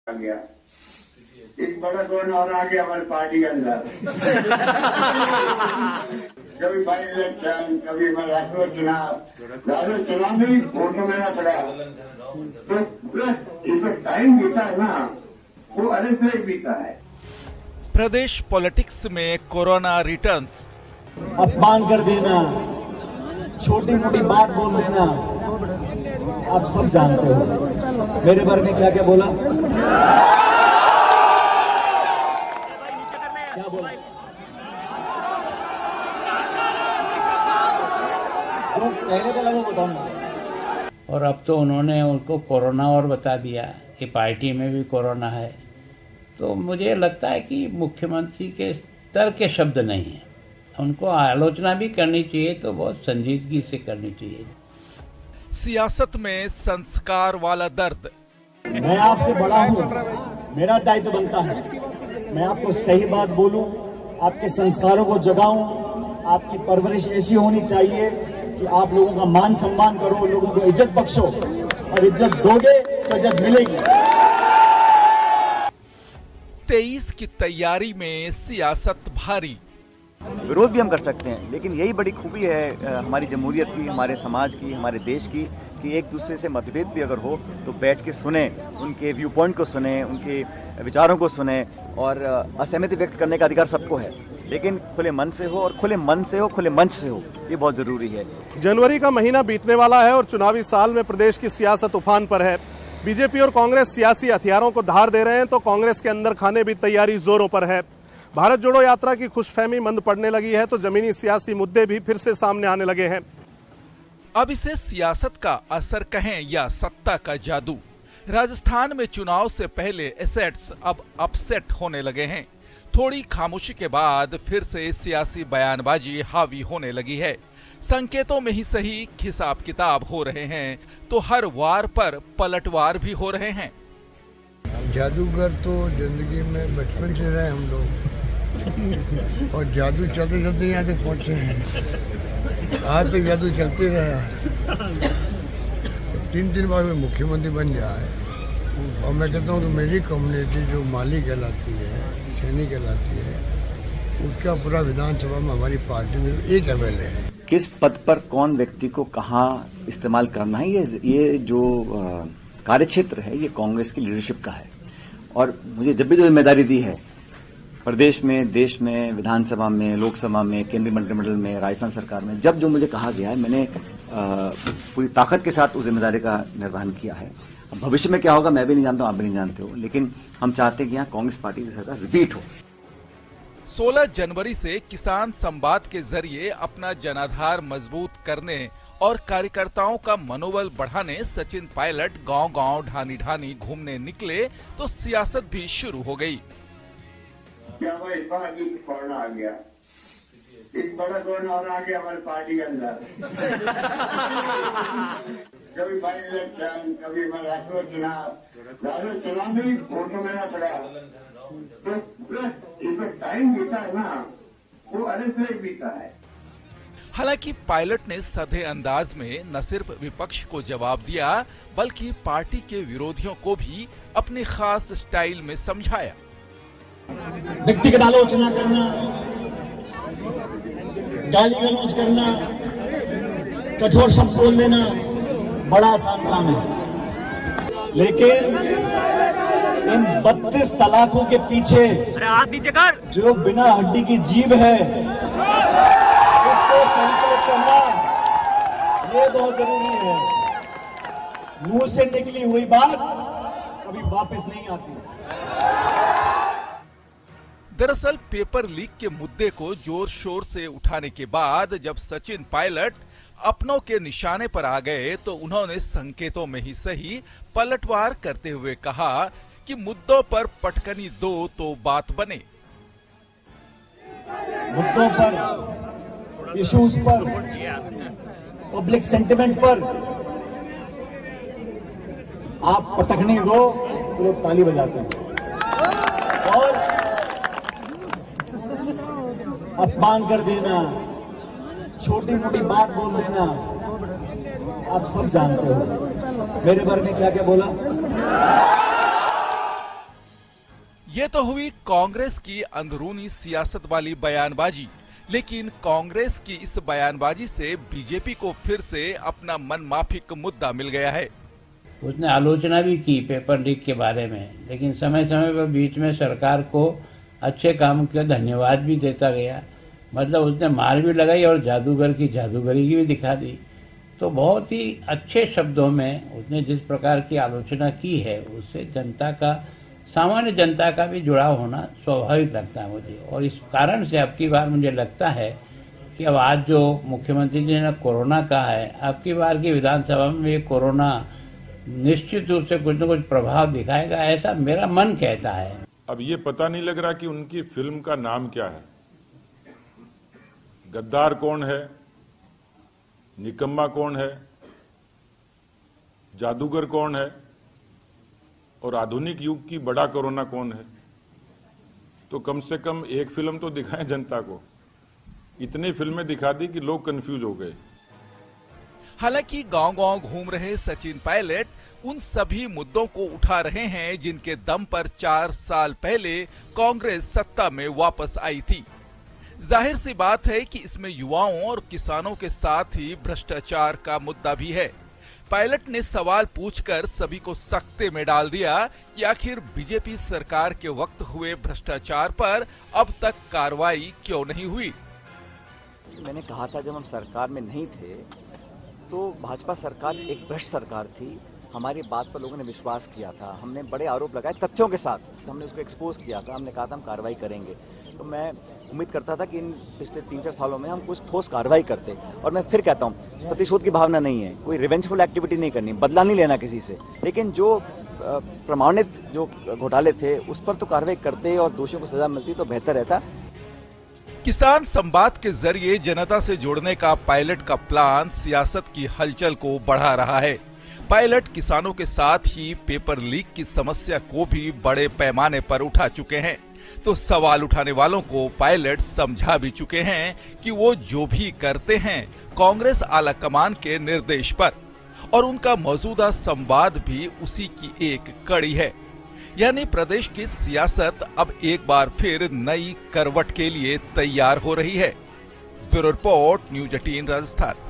आ गया एक बड़ा कौन और आ गया हमारी पार्टी के अंदर। कभी बाई इलेक्शन, कभी राष्ट्रीय चुनाव में ही वोटों मेरा पड़ा, तो पूरा टाइम बीता है ना, वो अलग से बीता है। प्रदेश पॉलिटिक्स में कोरोना रिटर्न्स, अपमान कर देना, छोटी मोटी बात बोल देना, आप सब जानते हो मेरे बारे में क्या क्या बोला, क्या बोला, जो पहले बोला वो बताऊंगा। और अब तो उन्होंने उनको कोरोना और बता दिया कि पार्टी में भी कोरोना है, तो मुझे लगता है कि मुख्यमंत्री के स्तर के शब्द नहीं है, उनको आलोचना भी करनी चाहिए तो बहुत संजीदगी से करनी चाहिए। सियासत में संस्कार वाला दर्द, मैं आपसे बड़ा हूँ, मेरा दायित्व बनता है मैं आपको सही बात बोलूं, आपके संस्कारों को जगाऊं, आपकी परवरिश ऐसी होनी चाहिए कि आप लोगों का मान सम्मान करो, लोगों को इज्जत बख्शो, और इज्जत दोगे तो इज्जत मिलेगी। 23 की तैयारी में सियासत भारी। विरोध भी हम कर सकते हैं, लेकिन यही बड़ी खूबी है हमारी जमहूरियत की, हमारे समाज की, हमारे देश की, कि एक दूसरे से मतभेद भी अगर हो तो बैठ के सुने, उनके व्यू पॉइंट को सुने, उनके विचारों को सुने, और असहमति व्यक्त करने का अधिकार सबको है, लेकिन खुले मन से हो, और खुले मन से हो, खुले मंच से हो, ये बहुत जरूरी है। जनवरी का महीना बीतने वाला है और चुनावी साल में प्रदेश की सियासत उफान पर है। बीजेपी और कांग्रेस सियासी हथियारों को धार दे रहे हैं, तो कांग्रेस के अंदर खाने भी तैयारी जोरों पर है। भारत जोड़ो यात्रा की खुशफहमी मंद पड़ने लगी है, तो जमीनी सियासी मुद्दे भी फिर से सामने आने लगे हैं। अब इसे सियासत का असर कहें या सत्ता का जादू, राजस्थान में चुनाव से पहले एसेट्स अब अपसेट होने लगे हैं। थोड़ी खामोशी के बाद फिर से सियासी बयानबाजी हावी होने लगी है। संकेतों में ही सही हिसाब किताब हो रहे हैं, तो हर वार पर पलटवार भी हो रहे हैं। जादूगर तो जिंदगी में बचपन से रहे हम लोग, और जादू चलते चलते यहाँ तक पहुँचे हैं। आज तक जादू चलते रहा, 3 बार में मुख्यमंत्री बन जाए, और मैं कहता हूँ कि मेरी कम्युनिटी जो माली कहलाती है, सैनी कहलाती है, उसका पूरा विधानसभा में हमारी पार्टी में एक एमएलए है। किस पद पर कौन व्यक्ति को कहाँ इस्तेमाल करना है, ये जो कार्यक्षेत्र है, ये कांग्रेस की लीडरशिप का है। और मुझे जब भी जो जिम्मेदारी दी है प्रदेश में, देश में, विधानसभा में, लोकसभा में, केंद्रीय मंत्रिमंडल में, राजस्थान सरकार में, जब जो मुझे कहा गया है, मैंने पूरी ताकत के साथ उस जिम्मेदारी का निर्वहन किया है। अब भविष्य में क्या होगा मैं भी नहीं जानता हूं, आप भी नहीं जानते हो, लेकिन हम चाहते हैं कि यहाँ कांग्रेस पार्टी की सरकार रिपीट हो। 16 जनवरी से किसान संवाद के जरिए अपना जनाधार मजबूत करने और कार्यकर्ताओं का मनोबल बढ़ाने सचिन पायलट गांव-गांव, ढानी-ढानी घूमने निकले, तो सियासत भी शुरू हो गई। क्या हुआ, इस बार कोरोना आ गया, एक बड़ा कौन और आ गया हमारी पार्टी के अंदर। कभी बाई इलेक्शन, कभी राष्ट्रीय चुनाव में ही वोटों मेरा पड़ा, तो पूरा टाइम बीता है ना, वो अलग से बीता है। हालांकि पायलट ने सधे अंदाज में न सिर्फ विपक्ष को जवाब दिया, बल्कि पार्टी के विरोधियों को भी अपने खास स्टाइल में समझाया। व्यक्तिगत आलोचना करना, गाली गलौज करना, कठोर शब्द बोल देना बड़ा आसान काम है, लेकिन इन 32 सलाखों के पीछे जो बिना हड्डी की जीभ है, उसको संतुलित करना ये बहुत जरूरी है। मुंह से निकली हुई बात कभी वापस नहीं आती। दरअसल पेपर लीक के मुद्दे को जोर शोर से उठाने के बाद जब सचिन पायलट अपनों के निशाने पर आ गए, तो उन्होंने संकेतों में ही सही पलटवार करते हुए कहा कि मुद्दों पर पटकनी दो तो बात बने। मुद्दों पर, इश्यूज पर, पब्लिक सेंटिमेंट पर आप पटकनी दो तो लोग ताली बजाते हैं, और अपमान कर देना, छोटी मोटी बात बोल देना, आप सब जानते हो मेरे बारे में क्या क्या बोला। ये तो हुई कांग्रेस की अंदरूनी सियासत वाली बयानबाजी, लेकिन कांग्रेस की इस बयानबाजी से बीजेपी को फिर से अपना मनमाफिक मुद्दा मिल गया है। उसने आलोचना भी की पेपर लीक के बारे में, लेकिन समय समय पर बीच में सरकार को अच्छे काम का धन्यवाद भी देता गया। मतलब उसने मार भी लगाई और जादूगर की जादूगरी भी दिखा दी। तो बहुत ही अच्छे शब्दों में उसने जिस प्रकार की आलोचना की है, उससे जनता का, सामान्य जनता का भी जुड़ाव होना स्वाभाविक लगता है मुझे। और इस कारण से अब की बार मुझे लगता है कि अब आज जो मुख्यमंत्री जी ने कोरोना कहा है, अब की बार की विधानसभा में ये कोरोना निश्चित रूप से कुछ न कुछ प्रभाव दिखाएगा, ऐसा मेरा मन कहता है। अब ये पता नहीं लग रहा कि उनकी फिल्म का नाम क्या है। गद्दार कौन है, निकम्मा कौन है, जादूगर कौन है और आधुनिक युग की बड़ा कोरोना कौन है। तो कम से कम एक फिल्म तो दिखाएं जनता को। इतनी फिल्में दिखा दी कि लोग कंफ्यूज हो गए। हालांकि गांव-गांव घूम रहे सचिन पायलट उन सभी मुद्दों को उठा रहे हैं जिनके दम पर 4 साल पहले कांग्रेस सत्ता में वापस आई थी। जाहिर सी बात है कि इसमें युवाओं और किसानों के साथ ही भ्रष्टाचार का मुद्दा भी है। पायलट ने सवाल पूछकर सभी को सकते में डाल दिया कि आखिर बीजेपी सरकार के वक्त हुए भ्रष्टाचार पर अब तक कार्रवाई क्यों नहीं हुई। मैंने कहा था जब हम सरकार में नहीं थे तो भाजपा सरकार एक भ्रष्ट सरकार थी। हमारी बात पर लोगों ने विश्वास किया था। हमने बड़े आरोप लगाए तथ्यों के साथ, हमने उसको एक्सपोज किया था। हमने कहा था हम कार्रवाई करेंगे। तो मैं उम्मीद करता था कि इन पिछले 3-4 सालों में हम कुछ ठोस कार्रवाई करते। और मैं फिर कहता हूँ, प्रतिशोध की भावना नहीं है, कोई रिवेंजफुल एक्टिविटी नहीं करनी, बदला नहीं लेना किसी से, लेकिन जो प्रमाणित जो घोटाले थे उस पर तो कार्रवाई करते और दोषियों को सजा मिलती तो बेहतर रहता। किसान संवाद के जरिए जनता से जुड़ने का पायलट का प्लान सियासत की हलचल को बढ़ा रहा है। पायलट किसानों के साथ ही पेपर लीक की समस्या को भी बड़े पैमाने पर उठा चुके हैं। तो सवाल उठाने वालों को पायलट समझा भी चुके हैं कि वो जो भी करते हैं कांग्रेस आला कमान के निर्देश पर, और उनका मौजूदा संवाद भी उसी की एक कड़ी है। यानी प्रदेश की सियासत अब एक बार फिर नई करवट के लिए तैयार हो रही है। Bureau report, news 18 Rajasthan.